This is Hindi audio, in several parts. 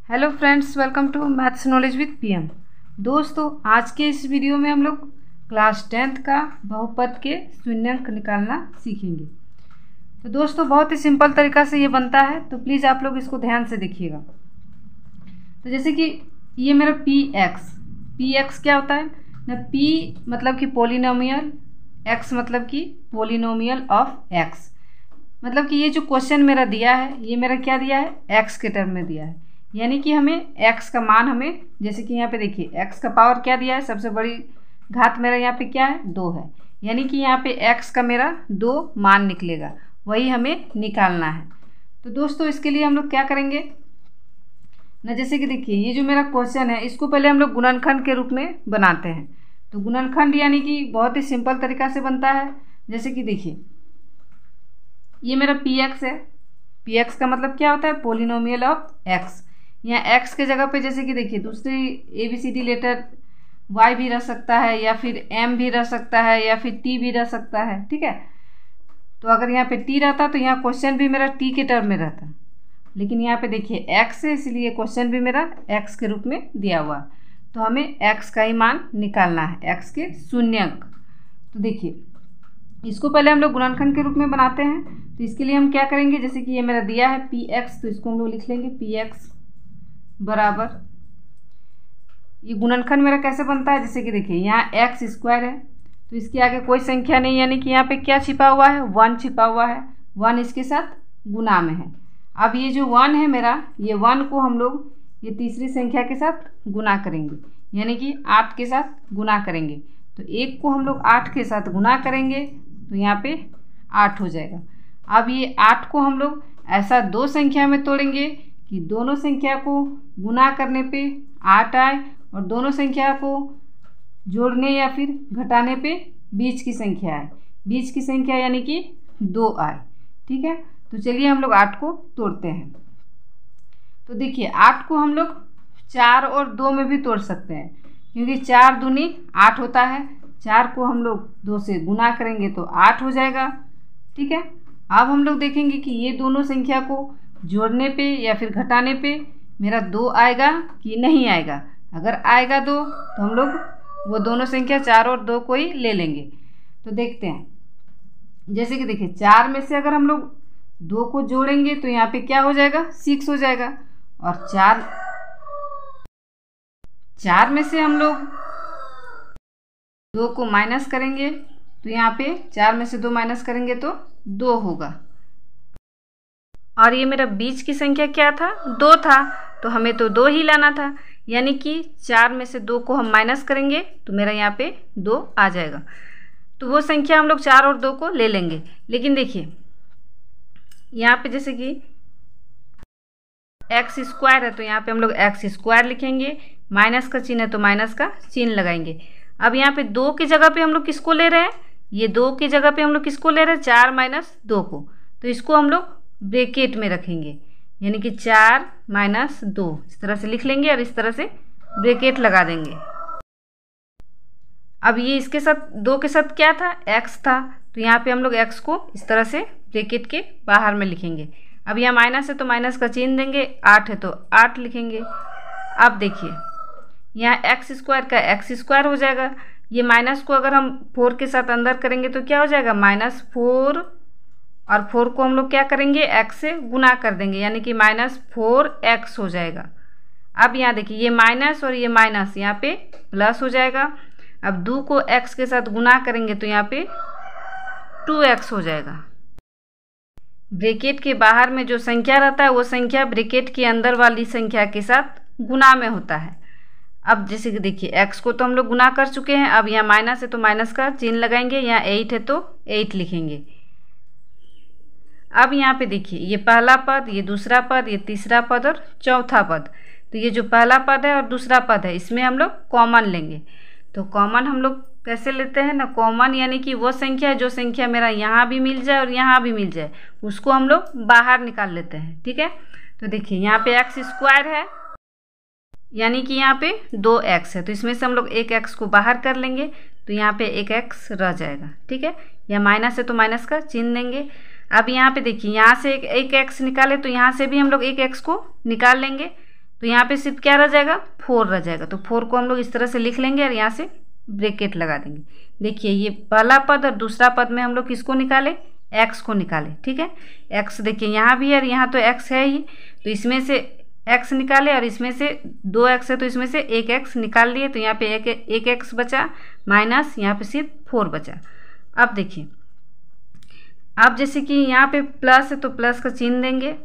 Hello friends, welcome to maths knowledge with PM. दोस्तों, आज के इस वीडियो में हम लोग क्लास 10th का बहुपद के शून्यंक निकालना सीखेंगे। तो दोस्तों, बहुत ही सिंपल तरीका से ये बनता है, तो प्लीज़ आप लोग इसको ध्यान से देखिएगा। तो जैसे कि ये मेरा पी एक्स क्या होता है ना, पी मतलब कि पोलिनोमियल, एक्स मतलब कि पोलिनोमियल ऑफ एक्स। मतलब कि ये जो क्वेश्चन मेरा दिया है, ये मेरा क्या दिया है, एक्स के टर्म में दिया है। यानी कि हमें x का मान, हमें जैसे कि यहाँ पे देखिए x का पावर क्या दिया है, सबसे बड़ी घात मेरा यहाँ पे क्या है, 2 है। यानी कि यहाँ पे x का मेरा 2 मान निकलेगा, वही हमें निकालना है। तो दोस्तों, इसके लिए हम लोग क्या करेंगे ना, जैसे कि देखिए ये जो मेरा क्वेश्चन है, इसको पहले हम लोग गुणनखंड के रूप में बनाते हैं। तो गुणनखंड यानी कि बहुत ही सिंपल तरीका से बनता है। जैसे कि देखिए ये मेरा px है, px का मतलब क्या होता है, पोलिनोमियल ऑफ x। यहाँ x के जगह पे जैसे कि देखिए दूसरी ABCD लेटर y भी रह सकता है, या फिर m भी रह सकता है, या फिर t भी रह सकता है। ठीक है, तो अगर यहाँ पे t रहता तो यहाँ क्वेश्चन भी मेरा t के टर्म में रहता, लेकिन यहाँ पे देखिए x है, इसलिए क्वेश्चन भी मेरा x के रूप में दिया हुआ। तो हमें x का ही मान निकालना है, x के शून्यंक। तो देखिए इसको पहले हम लोग गुणनखंड के रूप में बनाते हैं। तो इसके लिए हम क्या करेंगे, जैसे कि ये मेरा दिया है px, तो इसको हम लोग लिख लेंगे px बराबर, ये गुणनखंड मेरा कैसे बनता है, जैसे कि देखिए यहाँ एक्स स्क्वायर है, तो इसके आगे कोई संख्या नहीं, यानी कि यहाँ पे क्या छिपा हुआ है, 1 छिपा हुआ है। 1 इसके साथ गुना में है। अब ये जो 1 है मेरा, ये 1 को हम लोग ये तीसरी संख्या के साथ गुना करेंगे, यानी कि 8 के साथ गुना करेंगे। तो 1 को हम लोग 8 के साथ गुना करेंगे, तो यहाँ पे 8 हो जाएगा। अब ये 8 को हम लोग ऐसा 2 संख्या में तोड़ेंगे कि दोनों संख्या को गुना करने पे 8 आए, और दोनों संख्या को जोड़ने या फिर घटाने पे बीच की संख्या आए। बीच की संख्या यानी कि 2 आए। ठीक है, तो चलिए हम लोग 8 को तोड़ते हैं। तो देखिए 8 को हम लोग 4 और 2 में भी तोड़ सकते हैं, क्योंकि 4 दूनी 8 होता है। 4 को हम लोग 2 से गुना करेंगे तो 8 हो जाएगा। ठीक है, अब हम लोग देखेंगे कि ये दोनों संख्या को जोड़ने पे या फिर घटाने पे मेरा 2 आएगा कि नहीं आएगा। अगर आएगा 2 तो हम लोग वो दोनों संख्या 4 और 2 को ही ले लेंगे। तो देखते हैं, जैसे कि देखिए 4 में से अगर हम लोग 2 को जोड़ेंगे तो यहाँ पे क्या हो जाएगा, 6 हो जाएगा। और 4 में से हम लोग 2 को माइनस करेंगे, तो यहाँ पे 4 में से 2 माइनस करेंगे तो 2 होगा। और ये मेरा बीच की संख्या क्या था, 2 था, तो हमें तो 2 ही लाना था। यानी कि 4 में से 2 को हम माइनस करेंगे तो मेरा यहाँ पे 2 आ जाएगा। तो वो संख्या हम लोग 4 और 2 को ले लेंगे। लेकिन देखिए यहाँ पे जैसे कि एक्स स्क्वायर है, तो यहाँ पे हम लोग एक्स स्क्वायर लिखेंगे, माइनस का चिन्ह है तो माइनस का चिन्ह लगाएंगे। अब यहाँ पे 2 की जगह पे हम लोग किसको ले रहे हैं, ये 2 की जगह पे हम लोग किसको ले रहे हैं, 4 माइनस 2 को। तो इसको हम लोग ब्रैकेट में रखेंगे, यानी कि 4 माइनस 2 इस तरह से लिख लेंगे, और इस तरह से ब्रैकेट लगा देंगे। अब ये इसके साथ 2 के साथ क्या था, x था, तो यहाँ पे हम लोग x को इस तरह से ब्रैकेट के बाहर में लिखेंगे। अब यहाँ माइनस है तो माइनस का चिन्ह देंगे, 8 है तो 8 लिखेंगे। अब देखिए यहाँ एक्स स्क्वायर का एक्स स्क्वायर हो जाएगा। ये माइनस को अगर हम 4 के साथ अंदर करेंगे तो क्या हो जाएगा, -4, और 4 को हम लोग क्या करेंगे, x से गुना कर देंगे, यानी कि -4x हो जाएगा। अब यहाँ देखिए ये माइनस और ये माइनस यहाँ पे प्लस हो जाएगा। अब 2 को x के साथ गुना करेंगे तो यहाँ पे 2x हो जाएगा। ब्रैकेट के बाहर में जो संख्या रहता है वो संख्या ब्रैकेट के अंदर वाली संख्या के साथ गुना में होता है। अब जैसे कि देखिए x को तो हम लोग गुना कर चुके हैं, अब यहाँ माइनस है तो माइनस का चिन्ह लगाएंगे, यहाँ 8 है तो 8 लिखेंगे। अब यहाँ पे देखिए ये पहला पद, ये दूसरा पद, ये तीसरा पद और चौथा पद। तो ये जो पहला पद है और दूसरा पद है, इसमें हम लोग कॉमन लेंगे। तो कॉमन हम लोग कैसे लेते हैं ना, कॉमन यानी कि वो संख्या है जो संख्या मेरा यहाँ भी मिल जाए और यहाँ भी मिल जाए, उसको हम लोग बाहर निकाल लेते हैं। ठीक है, तो देखिए यहाँ पे एक्स स्क्वायर है, यानी कि यहाँ पे 2x है, तो इसमें से हम लोग एक x को बाहर कर लेंगे, तो यहाँ पे एक x रह जाएगा। ठीक है, या माइनस है तो माइनस का चिन्ह देंगे। अब यहाँ पे देखिए यहाँ से एक x निकाले तो यहाँ से भी हम लोग एक x को निकाल लेंगे, तो यहाँ पे सिर्फ क्या रह जाएगा, 4 रह जाएगा। तो 4 को हम लोग इस तरह से लिख लेंगे और यहाँ से ब्रैकेट लगा देंगे। देखिए ये पहला पद और दूसरा पद में हम लोग किसको निकाले, x को निकाले। ठीक है, x देखिए यहाँ भी है और यहाँ तो x है ही, तो इसमें से x निकाले और इसमें से 2x है तो इसमें से 1x निकाल लिए। तो यहाँ पे एक x बचा माइनस यहाँ पे सिर्फ 4 बचा। अब देखिए, अब जैसे कि यहाँ पे प्लस है तो प्लस का चिन्ह देंगे।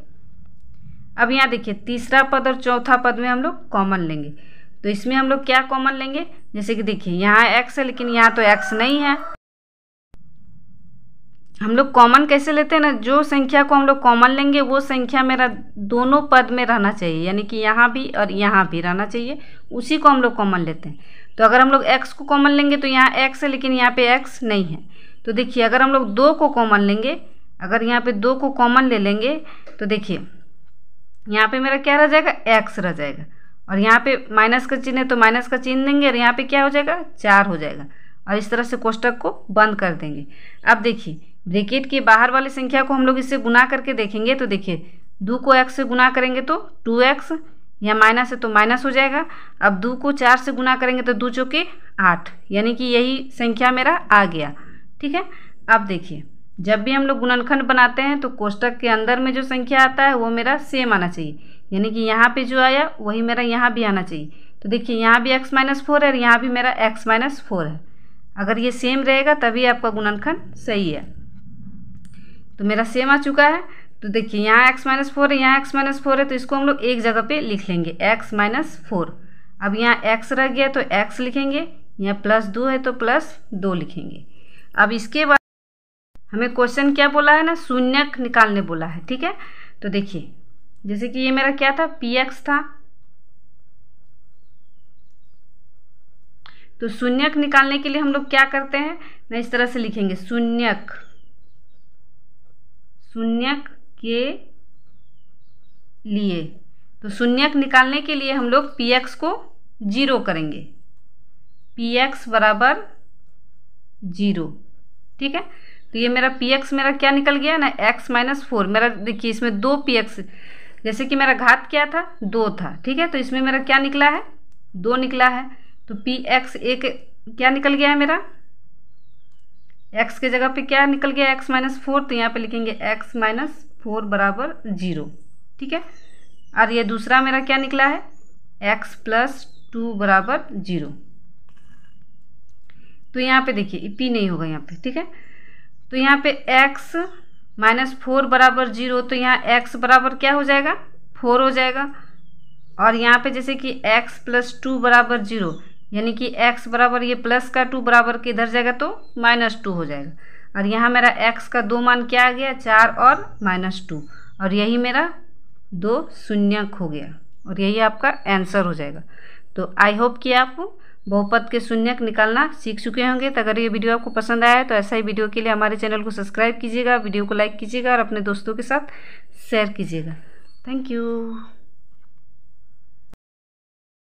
अब यहाँ देखिए तीसरा पद और चौथा पद में हम लोग कॉमन लेंगे। तो इसमें हम लोग क्या कॉमन लेंगे, जैसे कि देखिए यहाँ x है लेकिन यहाँ तो x नहीं है। हम लोग कॉमन कैसे लेते हैं ना, जो संख्या को हम लोग कॉमन लेंगे वो संख्या मेरा दोनों पद में रहना चाहिए, यानी कि यहाँ भी और यहाँ भी रहना चाहिए, उसी को हम लोग कॉमन लेते हैं। तो अगर हम लोग x को कॉमन लेंगे तो यहाँ x है लेकिन यहाँ पे x नहीं है। तो देखिए अगर हम लोग 2 को कॉमन लेंगे, अगर यहाँ पे 2 को कॉमन ले लेंगे तो देखिए यहाँ पे मेरा क्या रह जाएगा, x रह जाएगा और यहाँ पे माइनस का चिन्ह है तो माइनस का चिन्ह देंगे और यहाँ पे क्या हो जाएगा, 4 हो जाएगा और इस तरह से कोष्टक को बंद कर देंगे। अब देखिए ब्रैकेट के बाहर वाली संख्या को हम लोग इससे गुना करके देखेंगे। तो देखिए 2 को x से गुना करेंगे तो 2x, यहाँ माइनस है तो माइनस हो जाएगा। अब 2 को 4 से गुना करेंगे तो 2 चौके 8, यानी कि यही संख्या मेरा आ गया। ठीक है, अब देखिए जब भी हम लोग गुणनखंड बनाते हैं तो कोष्टक के अंदर में जो संख्या आता है वो मेरा सेम आना चाहिए, यानी कि यहाँ पे जो आया वही मेरा यहाँ भी आना चाहिए। तो देखिए यहाँ भी x-4 है और यहाँ भी मेरा x-4 है। अगर ये सेम रहेगा तभी आपका गुणनखंड सही है। तो मेरा सेम आ चुका है। तो देखिए यहाँ x-4 है, यहाँ x-4 है, तो इसको हम लोग एक जगह पे लिख लेंगे x-4। अब यहाँ x रह गया तो x लिखेंगे, यहाँ +2 है तो +2 लिखेंगे। अब इसके बाद हमें क्वेश्चन क्या बोला है ना, शून्यक निकालने बोला है। ठीक है, तो देखिए जैसे कि ये मेरा क्या था, px था, तो शून्यक निकालने के लिए हम लोग क्या करते हैं ना, इस तरह से लिखेंगे शून्यक के लिए। तो शून्यक निकालने के लिए हम लोग px को 0 करेंगे, px बराबर 0। ठीक है, तो ये मेरा px मेरा क्या निकल गया ना, x-4। मेरा देखिए इसमें 2 px, जैसे कि मेरा घात क्या था, 2 था। ठीक है, तो इसमें मेरा क्या निकला है, 2 निकला है। तो px एक क्या निकल गया है मेरा, x के जगह पे क्या निकल गया, x-4, तो यहाँ पे लिखेंगे x-4 बराबर 0। ठीक है, और ये दूसरा मेरा क्या निकला है, x+2 बराबर 0। तो यहाँ पे देखिए p नहीं होगा यहाँ पे। ठीक है, तो यहाँ पे x-4 बराबर 0, तो यहाँ x बराबर क्या हो जाएगा, 4 हो जाएगा। और यहाँ पे जैसे कि x+2 बराबर 0, यानी कि x बराबर ये प्लस का 2 बराबर के इधर जाएगा तो -2 हो जाएगा। और यहाँ मेरा x का 2 मान क्या आ गया, 4 और -2, और यही मेरा 2 शून्यक हो गया और यही आपका आंसर हो जाएगा। तो आई होप कि आप बहुपद के शून्यक निकालना सीख चुके होंगे। तो अगर ये वीडियो आपको पसंद आया है तो ऐसा ही वीडियो के लिए हमारे चैनल को सब्सक्राइब कीजिएगा, वीडियो को लाइक कीजिएगा और अपने दोस्तों के साथ शेयर कीजिएगा। Thank you.